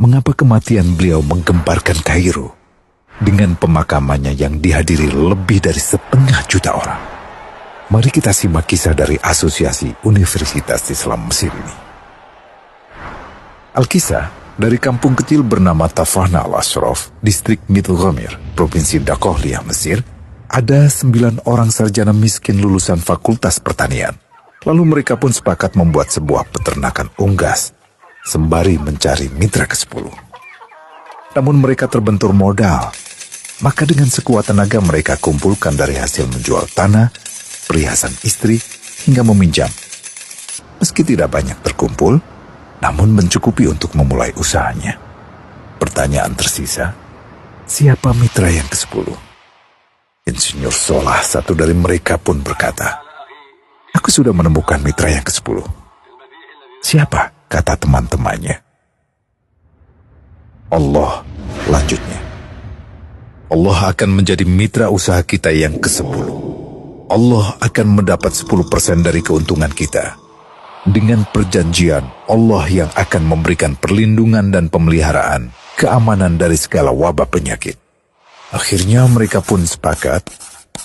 mengapa kematian beliau menggemparkan Kairo dengan pemakamannya yang dihadiri lebih dari 500.000 orang. Mari kita simak kisah dari Asosiasi Universitas Islam Mesir ini. Al-Kisah dari kampung kecil bernama Tafahna al-Ashraf, distrik Middle Ghamir, provinsi Dakohlia, Mesir, ada 9 orang sarjana miskin lulusan Fakultas Pertanian. Lalu mereka pun sepakat membuat sebuah peternakan unggas, sembari mencari mitra ke-10. Namun mereka terbentur modal. Maka dengan sekuat tenaga mereka kumpulkan dari hasil menjual tanah, perhiasan istri, hingga meminjam. Meski tidak banyak terkumpul, namun mencukupi untuk memulai usahanya. Pertanyaan tersisa, siapa mitra yang ke-10? Insinyur Solah, satu dari mereka pun berkata, "Aku sudah menemukan mitra yang ke-10. Siapa?" kata teman-temannya. "Allah," lanjutnya. "Allah akan menjadi mitra usaha kita yang ke-10. Allah akan mendapat 10% dari keuntungan kita. Dengan perjanjian, Allah yang akan memberikan perlindungan dan pemeliharaan, keamanan dari segala wabah penyakit." Akhirnya mereka pun sepakat.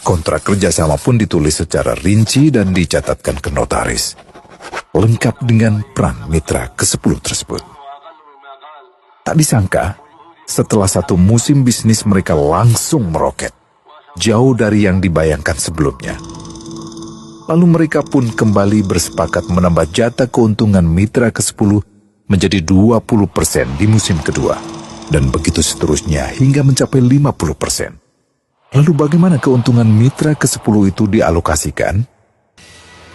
Kontrak kerjasama pun ditulis secara rinci dan dicatatkan ke notaris, lengkap dengan peran mitra ke-10 tersebut. Tak disangka, setelah 1 musim bisnis mereka langsung meroket, jauh dari yang dibayangkan sebelumnya. Lalu mereka pun kembali bersepakat menambah jatah keuntungan mitra ke-10 menjadi 20% di musim kedua, dan begitu seterusnya hingga mencapai 50%. Lalu bagaimana keuntungan mitra ke-10 itu dialokasikan?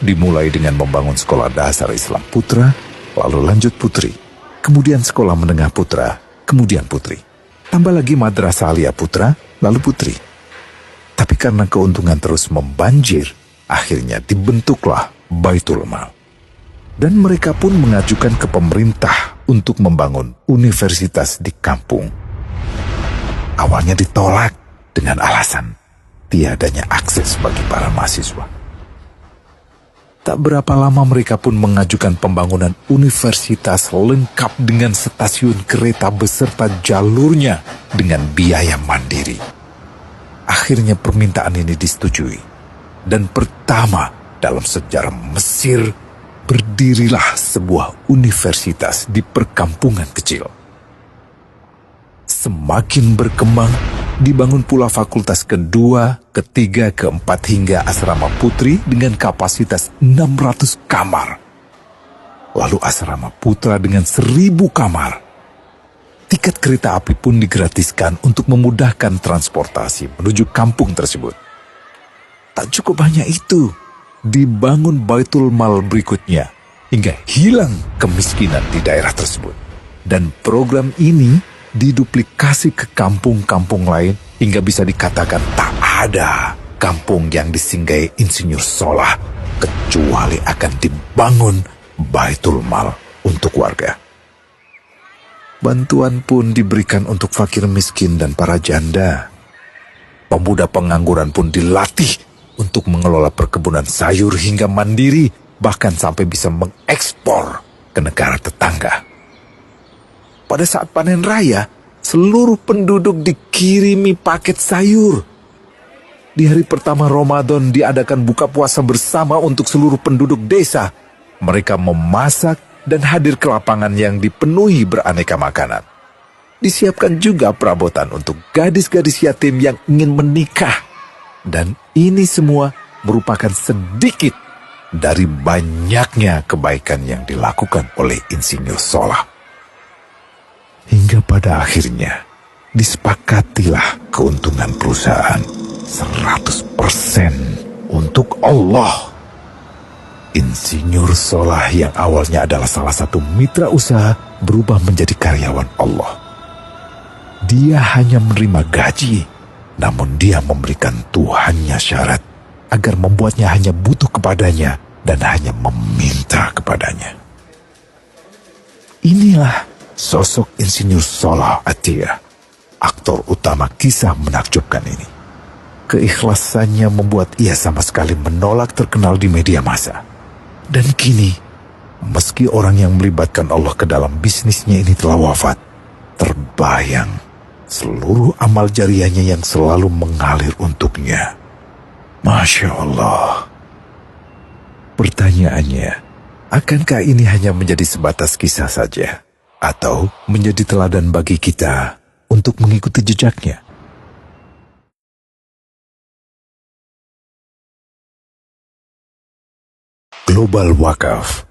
Dimulai dengan membangun sekolah dasar Islam putra, lalu lanjut putri, kemudian sekolah menengah putra, kemudian putri. Tambah lagi madrasah aliyah putra, lalu putri. Tapi karena keuntungan terus membanjir, akhirnya dibentuklah Baitul Mal. Dan mereka pun mengajukan ke pemerintah untuk membangun universitas di kampung. Awalnya ditolak dengan alasan tiadanya akses bagi para mahasiswa. Tak berapa lama mereka pun mengajukan pembangunan universitas lengkap dengan stasiun kereta beserta jalurnya dengan biaya mandiri. Akhirnya permintaan ini disetujui. Dan pertama dalam sejarah Mesir, berdirilah sebuah universitas di perkampungan kecil. Semakin berkembang, dibangun pula fakultas kedua, ketiga, keempat hingga asrama putri dengan kapasitas 600 kamar. Lalu asrama putra dengan 1000 kamar. Tiket kereta api pun digratiskan untuk memudahkan transportasi menuju kampung tersebut. Tak cukup hanya itu, dibangun Baitul Mal berikutnya hingga hilang kemiskinan di daerah tersebut. Dan program ini diduplikasi ke kampung-kampung lain hingga bisa dikatakan tak ada kampung yang disinggahi Insinyur Solah kecuali akan dibangun Baitul Mal untuk warga. Bantuan pun diberikan untuk fakir miskin dan para janda. Pemuda pengangguran pun dilatih untuk mengelola perkebunan sayur hingga mandiri, bahkan sampai bisa mengekspor ke negara tetangga. Pada saat panen raya, seluruh penduduk dikirimi paket sayur. Di hari pertama Ramadan diadakan buka puasa bersama untuk seluruh penduduk desa. Mereka memasak dan hadir ke lapangan yang dipenuhi beraneka makanan. Disiapkan juga perabotan untuk gadis-gadis yatim yang ingin menikah. Dan ini semua merupakan sedikit dari banyaknya kebaikan yang dilakukan oleh Insinyur Solah. Hingga pada akhirnya disepakatilah keuntungan perusahaan 100% untuk Allah. Insinyur Solah yang awalnya adalah salah satu mitra usaha berubah menjadi karyawan Allah. Dia hanya menerima gaji, namun dia memberikan Tuhannya syarat agar membuatnya hanya butuh kepadanya dan hanya meminta kepadanya. Inilah sosok Insinyur Solah Atiyah, aktor utama kisah menakjubkan ini. Keikhlasannya membuat ia sama sekali menolak terkenal di media massa. Dan kini, meski orang yang melibatkan Allah ke dalam bisnisnya ini telah wafat, terbayang seluruh amal jariahnya yang selalu mengalir untuknya. Masya Allah. Pertanyaannya, akankah ini hanya menjadi sebatas kisah saja? Atau menjadi teladan bagi kita untuk mengikuti jejaknya? Global Wakaf